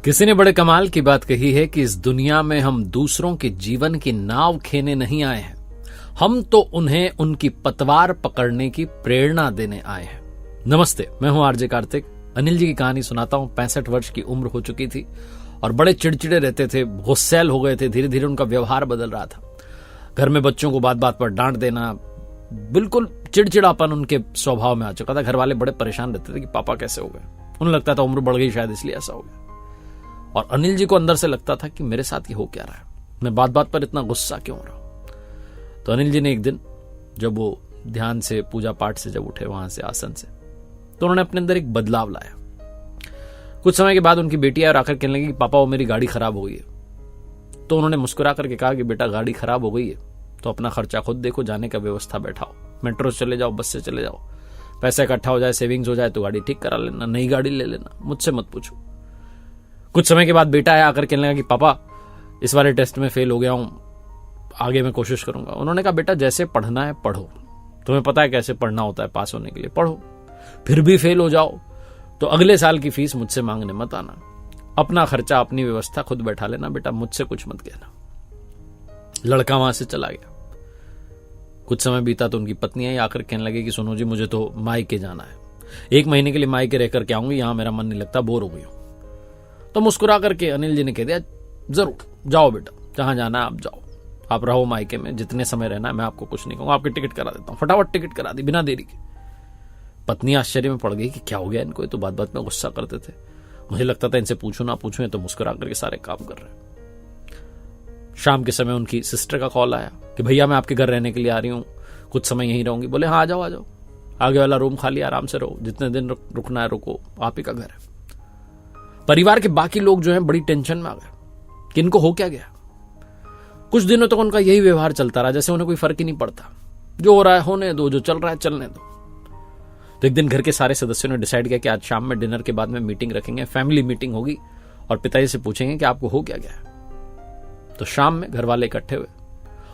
किसी ने बड़े कमाल की बात कही है कि इस दुनिया में हम दूसरों के जीवन की नाव खेने नहीं आए हैं, हम तो उन्हें उनकी पतवार पकड़ने की प्रेरणा देने आए हैं। नमस्ते, मैं हूं आरजे कार्तिक। अनिल जी की कहानी सुनाता हूं। 65 वर्ष की उम्र हो चुकी थी और बड़े चिड़चिड़े रहते थे, गुस्सैल हो गए थे। धीरे धीरे उनका व्यवहार बदल रहा था। घर में बच्चों को बात बात पर डांट देना, बिल्कुल चिड़चिड़ापन उनके स्वभाव में आ चुका था। घर वाले बड़े परेशान रहते थे कि पापा कैसे हो गए। उन्हें लगता था उम्र बढ़ गई शायद इसलिए ऐसा हो गया। और अनिल जी को अंदर से लगता था कि मेरे साथ ये हो क्या रहा है, मैं बात बात पर इतना गुस्सा क्यों हो रहा हूं। तो अनिल जी ने एक दिन जब वो ध्यान से, पूजा पाठ से जब उठे वहां से, आसन से, तो उन्होंने अपने अंदर एक बदलाव लाया। कुछ समय के बाद उनकी बेटी और आकर कहने लगी कि पापा वो मेरी गाड़ी खराब हो गई है। तो उन्होंने मुस्कुरा करके कहा कि बेटा गाड़ी खराब हो गई है तो अपना खर्चा खुद देखो, जाने का व्यवस्था बैठाओ, मेट्रो से चले जाओ, बस से चले जाओ, पैसा इकट्ठा हो जाए, सेविंग्स हो जाए तो गाड़ी ठीक करा लेना, नई गाड़ी ले लेना, मुझसे मत पूछो। कुछ समय के बाद बेटा आया, आकर कहने लगा कि पापा इस वाले टेस्ट में फेल हो गया हूं, आगे मैं कोशिश करूंगा। उन्होंने कहा बेटा जैसे पढ़ना है पढ़ो, तुम्हें पता है कैसे पढ़ना होता है पास होने के लिए, पढ़ो। फिर भी फेल हो जाओ तो अगले साल की फीस मुझसे मांगने मत आना, अपना खर्चा अपनी व्यवस्था खुद बैठा लेना, बेटा मुझसे कुछ मत कहना। लड़का वहां से चला गया। कुछ समय बीता तो उनकी पत्नी आई, आकर कहने लगी कि सुनो जी मुझे तो मायके जाना है, 1 महीने के लिए मायके रह करके आऊंगी, यहां मेरा मन नहीं लगता, बोर हो गई हूं। तो मुस्कुरा करके अनिल जी ने कह दिया जरूर जाओ बेटा, जहां जाना है आप जाओ, आप रहो मायके में, जितने समय रहना है, मैं आपको कुछ नहीं कहूंगा, आपकी टिकट करा देता हूं। फटाफट टिकट करा दी बिना देरी के। पत्नी आश्चर्य में पड़ गई कि क्या हो गया इनको, तो बात बात में गुस्सा करते थे, मुझे लगता था इनसे पूछूं ना पूछूं, तो मुस्कुरा करके सारे काम कर रहे हैं। शाम के समय उनकी सिस्टर का कॉल आया कि भैया मैं आपके घर रहने के लिए आ रही हूं, कुछ समय यहीं रहूंगी। बोले हाँ आ जाओ आ जाओ, आगे वाला रूम खाली, आराम से रहो, जितने दिन रुकना है रुको, आप ही का घर है। परिवार के बाकी लोग जो हैं बड़ी टेंशन में आ गए कि इनको हो क्या गया। कुछ दिनों तक उनका यही व्यवहार चलता रहा, जैसे उन्हें कोई फर्क ही नहीं पड़ता, जो हो रहा है होने दो, जो चल रहा है चलने दो। तो एक दिन घर के सारे सदस्यों ने डिसाइड किया कि आज शाम में डिनर के बाद में मीटिंग रखेंगे, फैमिली मीटिंग होगी और पिताजी से पूछेंगे कि आपको हो क्या गया। तो शाम में घर वाले इकट्ठे हुए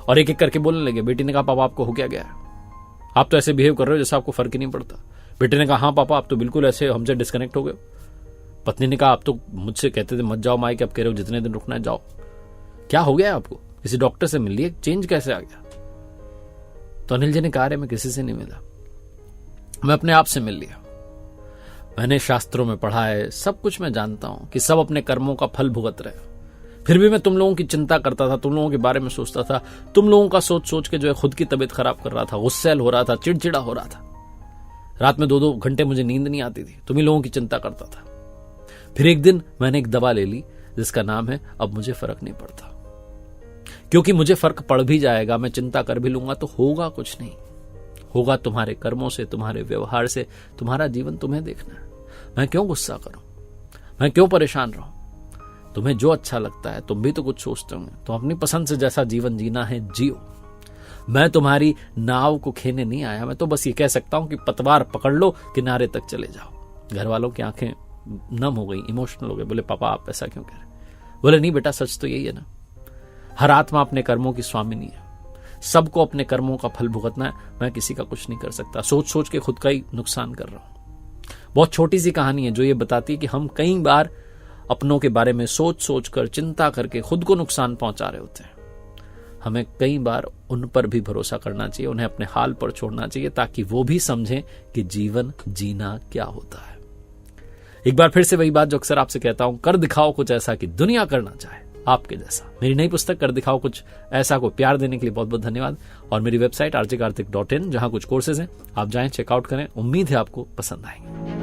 और एक एक करके बोलने लगे। बेटी ने कहा पापा आपको हो क्या गया है, आप तो ऐसे बिहेव कर रहे हो जैसे आपको फर्क ही नहीं पड़ता। बेटे ने कहा हाँ पापा आप तो बिल्कुल ऐसे हमसे डिस्कनेक्ट हो गए। पत्नी ने कहा आप तो मुझसे कहते थे मत जाओ मायके, अब कह रहे हो जितने दिन रुकना है जाओ, क्या हो गया है आपको, किसी डॉक्टर से मिल लिए, चेंज कैसे आ गया। तो अनिल जी ने कहा मैं किसी से नहीं मिला, मैं अपने आप से मिल लिया। मैंने शास्त्रों में पढ़ा है, सब कुछ मैं जानता हूं कि सब अपने कर्मों का फल भुगत रहे। फिर भी मैं तुम लोगों की चिंता करता था, तुम लोगों के बारे में सोचता था, तुम लोगों का सोच सोच के जो है खुद की तबीयत खराब कर रहा था, गुस्सैल हो रहा था, चिड़चिड़ा हो रहा था। रात में 2-2 घंटे मुझे नींद नहीं आती थी, तुम ही लोगों की चिंता करता था। फिर एक दिन मैंने एक दवा ले ली जिसका नाम है अब मुझे फर्क नहीं पड़ता, क्योंकि मुझे फर्क पड़ भी जाएगा, मैं चिंता कर भी लूंगा तो होगा कुछ नहीं, होगा तुम्हारे कर्मों से, तुम्हारे व्यवहार से, तुम्हारा जीवन तुम्हें देखना है। मैं क्यों गुस्सा करूं, मैं क्यों परेशान रहूं, तुम्हें जो अच्छा लगता है, तुम भी तो कुछ सोचते होंगे, तो अपनी पसंद से जैसा जीवन जीना है जियो। मैं तुम्हारी नाव को खेने नहीं आया, मैं तो बस ये कह सकता हूं कि पतवार पकड़ लो, किनारे तक चले जाओ। घर वालों की आंखें नम हो गई, इमोशनल हो गए। बोले पापा आप ऐसा क्यों कह रहे। बोले नहीं बेटा सच तो यही है ना, हर आत्मा अपने कर्मों की स्वामिनी है, सबको अपने कर्मों का फल भुगतना है, मैं किसी का कुछ नहीं कर सकता, सोच सोच के खुद का ही नुकसान कर रहा हूं। बहुत छोटी सी कहानी है जो ये बताती है कि हम कई बार अपनों के बारे में सोच सोच कर, चिंता करके खुद को नुकसान पहुंचा रहे होते हैं। हमें कई बार उन पर भी भरोसा करना चाहिए, उन्हें अपने हाल पर छोड़ना चाहिए, ताकि वो भी समझें कि जीवन जीना क्या होता है। एक बार फिर से वही बात जो अक्सर आपसे कहता हूं, कर दिखाओ कुछ ऐसा कि दुनिया करना चाहे आपके जैसा। मेरी नई पुस्तक कर दिखाओ कुछ ऐसा को प्यार देने के लिए बहुत बहुत धन्यवाद। और मेरी वेबसाइट rjkartik.in, जहां कुछ कोर्सेज हैं, आप जाएं, चेकआउट करें, उम्मीद है आपको पसंद आएंगे।